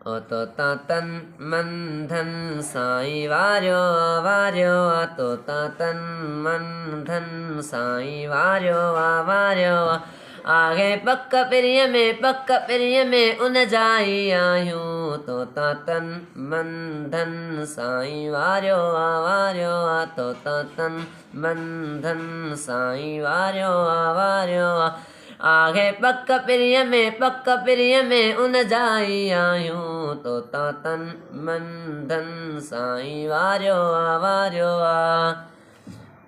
ओ तोता तन मन धन साईं वारियो वारियो तोता तन मन धन साईं वारियो वारियो आगे पक पिरिय में उन जाई आयूं तोता तन मन धन साईं वारियो वारियो तोता तन मन धन साईं वारियो वारियो आगे पक पिरिय में उन जाई आयूं तोता तन मन धन साईं वारियो वारियो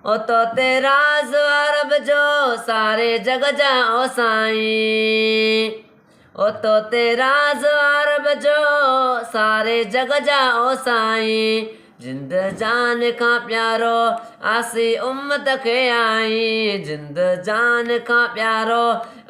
ओ तो तेरा अरब जो सारे जग जा ओ साईं ओ तो तेरा अरब जो सारे जग जा ओ साईं जिंद जान का प्यारो आसी उम्मत के आई जिंद जान का प्यारो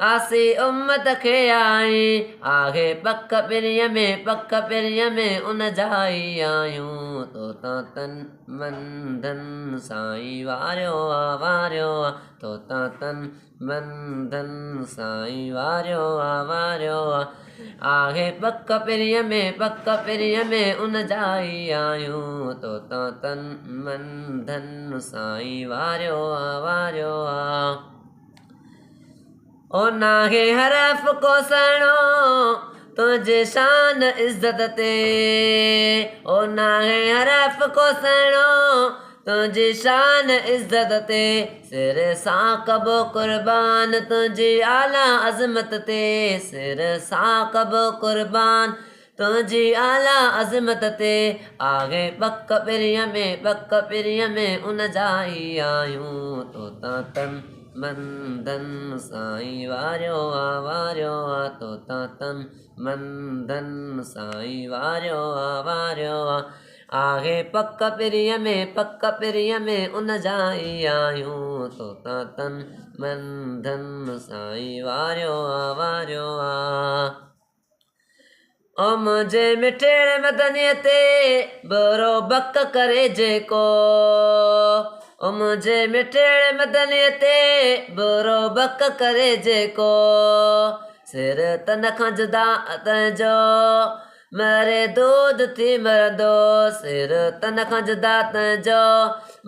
आसी उम्मत के आई आगे पक पिरिय में उन जाई आयूं तोता तन मन धन साईं वारियो वारियो तोता तन मन धन साईं वारियो वारियो आगे पक पिरिय में उन जाई आयूं तोता तन मन धन साईं वारियो वारियो ओ नाहे हरफ को सणो तुझे शान इज्जत ते ओ नाहे हरफ को सणो तुझी शान इज्जत ते सिर सां कबो कुर्बान तुझी आला अज़मत ते सिर सां कबो कुर्बान तुझी आला अज़मत ते आगे पक पिरिय में उन जाई आयूं तोता तन मन धन साईं वारियो वारियो तोता तन मन धन साईं वारियो वारियो आगे पक पिरिय में उन जाई आयूं तोता तन मन धन साईं वारियो वारियो ओ मुझे मिठेड़े मदनीअ ते बुरो बक करे जेको ओ मुझे मिठेड़े मदनीअ ते बुरो बक करे जेको सिर तन खां जुदा तुंहिंजो मरे दूध थी मरदो सिर तन खां जुदा तुंहिंजो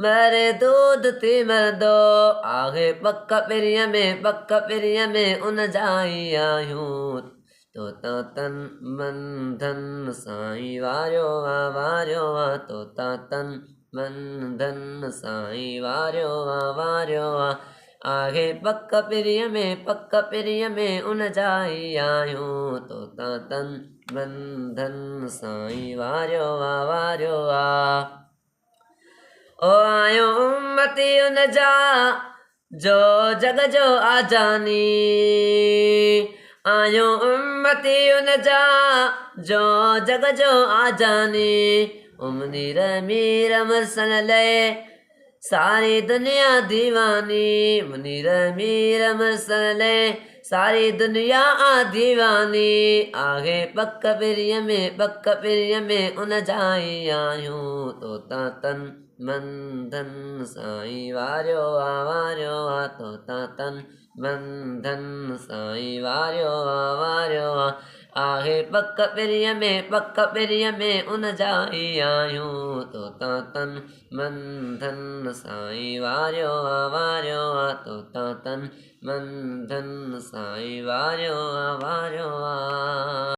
मरे दूध थी मरदो आगे पक पिरिय में उन जाई आयूं तोता तन मन धन साईं वारियो वारियो तोता तन मन धन साईं वारियो वारियो आगे पक पिरिय में उन जाई आयूं तोता तन मन धन साईं वारियो वारियो ओ आयो उम्मती उन जा जो जग जो आजानी आयो उम्मती उन जा जो जग जो आजानी उमनीर मीर मरसन ले सारी दुनिया दीवानी मुनीर मीर मरसन ले सारी दुनिया दीवानी आगे पक पिरिय में उन जाई आयूं तोता तन मन धन साईं वारियो वारियो तोता तन मन धन साईं वारियो वारियो आगे पक पिरिय में उन जाई आयूं तोता तन मन धन साईं वारियो वारियो तोता तन मन धन साईं वारियो वारियो